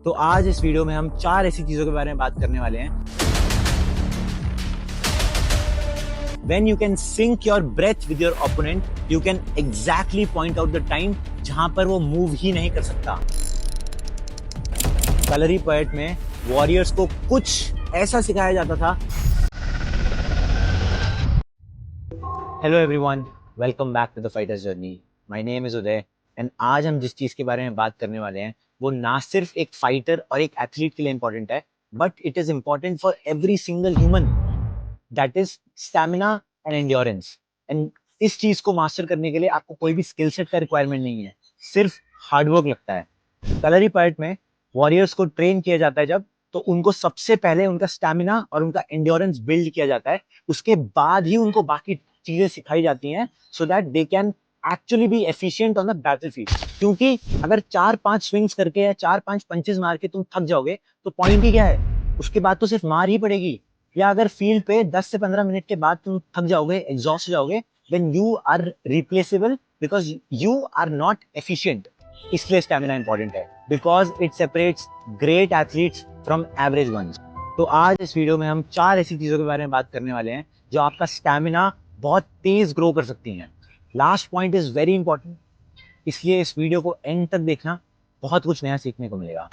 तो आज इस वीडियो में हम 4 ऐसी चीजों के बारे में बात करने वाले हैं When you can sync your breath with your opponent, you can exactly point out the time जहां पर वो मूव ही नहीं कर सकता। कलरी पोएट में वॉरियर्स को कुछ ऐसा सिखाया जाता था। Hello everyone, welcome back to the fighters journey. My name is Uday and आज हम जिस चीज के बारे में बात करने वाले हैं वो ना सिर्फ एक फाइटर और एक एथलीट के लिए इंपॉर्टेंट है, but it is important for every single human. That is stamina and endurance. And इस चीज को मास्टर करने के लिए आपको कोई भी स्किल सेट का रिक्वायरमेंट नहीं है, सिर्फ हार्डवर्क लगता है। कलरी पार्ट में वॉरियर्स को ट्रेन किया जाता है जब, तो उनको सबसे पहले उनका स्टैमिना और उनका एंड्योरेंस बिल्ड किया जाता है। उसके बाद ही उनको बाकी चीजें सिखाई जाती हैं so that they can actually be efficient on the battlefield. क्योंकि अगर 4-5 स्विंग्स करके या 4-5 पंचेस मार के तुम थक जाओगे तो पॉइंट ही क्या है, उसके बाद तो सिर्फ मार ही पड़ेगी। या अगर फील्ड पे 10 से 15 मिनट के बाद तुम थक जाओगे, एग्जॉस्ट हो जाओगे, then you are replaceable because you are not efficient. इसलिए स्टैमिना इंपॉर्टेंट है, because it separates great athletes from average ones. तो आज इस वीडियो में हम 4 ऐसी चीजों के बारे में बात करने वाले हैं जो आपका स्टैमिना बहुत तेज ग्रो कर सकती हैं। Last point is very important, इसलिए इस वीडियो को एंड तक देखना, बहुत कुछ नया सीखने को मिलेगा।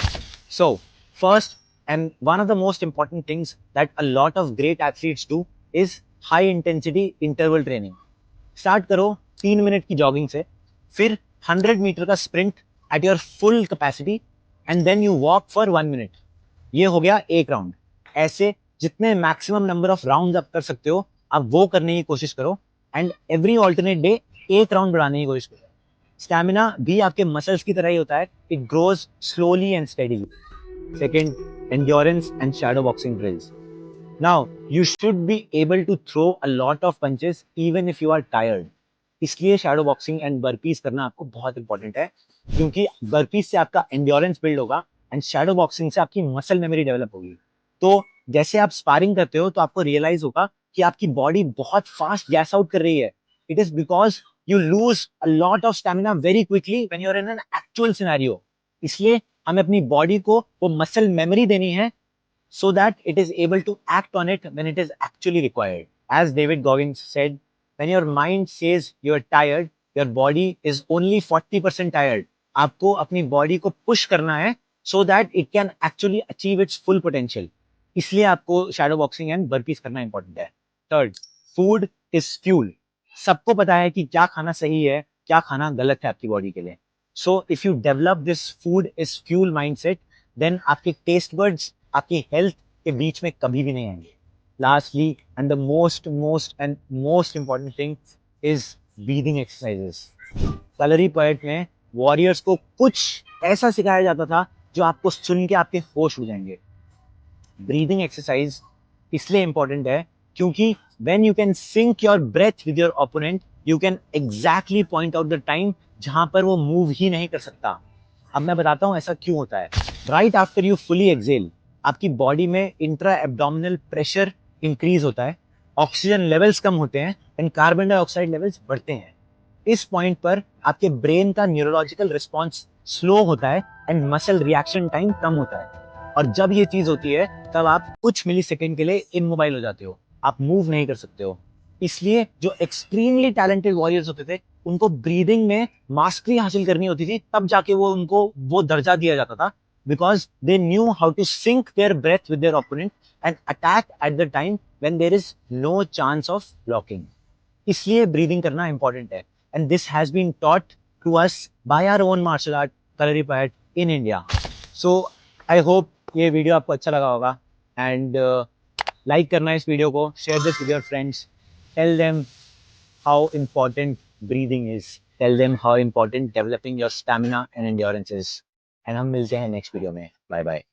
So first and one of the most important things that a lot of great athletes do is high intensity interval training. Start करो 3 मिनट की जॉगिंग से, फिर 100 मीटर का sprint at your full capacity and then you walk for 1 minute. ये हो गया एक round. ऐसे जितने मैक्सिमम नंबर ऑफ राउंड आप कर सकते हो आप वो करने की कोशिश करो एंड एवरी ऑल्टरनेट डे एक राउंड बढ़ाने की कोशिश करो। स्टैमिना भी आपके मसल्स की तरह ही होता है, it grows slowly and steadily. Second, endurance and shadow boxing drills. Now, you should be able to throw a lot of punches even if you are tired. इसलिए शैडो बॉक्सिंग एंड बर्पीज करना आपको बहुत important है, क्योंकि burpees से आपका endurance build होगा and shadow boxing से आपकी मसल मेमोरी डेवलप होगी। तो जैसे आप स्पारिंग करते हो तो आपको रियलाइज होगा कि आपकी बॉडी बहुत फास्ट गैस आउट कर रही है। It is because you lose a lot of stamina very quickly when you are in an actual scenario. इसलिए हमें अपनी बॉडी को वो मसल मेमोरी देनी है so that it is able to act on it when it is actually required. As David Goggins said, when your mind says you are tired, your body is only 40% tired. आपको अपनी body को push करना है so that it can actually achieve its full potential. इसलिए आपको shadow boxing and burpees करना important है। Third, food is fuel. सबको पता है कि क्या खाना सही है, क्या खाना गलत है आपकी बॉडी के लिए। So if you develop this food is fuel mindset, then आपके टेस्ट बर्ड्स आपकी हेल्थ के बीच में कभी भी नहीं आएंगे। Lastly and the most important thing is breathing exercises. Kalaripayattu में वॉरियर्स को कुछ ऐसा सिखाया जाता था जो आपको सुन के आपके होश हो जाएंगे। ब्रीदिंग एक्सरसाइज इसलिए इंपॉर्टेंट है क्योंकि when you can sync your breath with your opponent, you can exactly point out the time जहां पर वो मूव ही नहीं कर सकता। अब मैं बताता हूं ऐसा क्यों होता है। Right after you fully exhale, आपकी बॉडी में इंट्रा एब्डोमिनल प्रेशर इंक्रीज होता है, ऑक्सीजन लेवल्स कम होते हैं एंड कार्बन डाइऑक्साइड लेवल्स बढ़ते हैं। इस पॉइंट पर आपके ब्रेन का न्यूरोलॉजिकल रिस्पॉन्स स्लो होता है एंड मसल रिएक्शन टाइम कम होता है। और जब ये चीज होती है तब आप कुछ मिली सेकेंड के लिए इमोबाइल हो जाते हो, आप मूव नहीं कर सकते हो। इसलिए जो एक्सट्रीमली टैलेंटेड वॉरियर्स होते थे उनको ब्रीदिंग में मास्टरी हासिल करनी होती थी, तब जाके वो उनको वो दर्जा दिया जाता था, because they knew how to sync their breath with their opponent and attack at the time when there is no chance of blocking. इसलिए ब्रीदिंग करना इंपॉर्टेंट है and this has been taught to us by our own martial art Kalaripayattu in India. So I hope ये video आपको अच्छा लगा होगा and like करना इस वीडियो को, share this with your friends, tell them how important breathing is, tell them how important developing your stamina and endurance is। And हम मिलते हैं नेक्स्ट वीडियो में। Bye bye.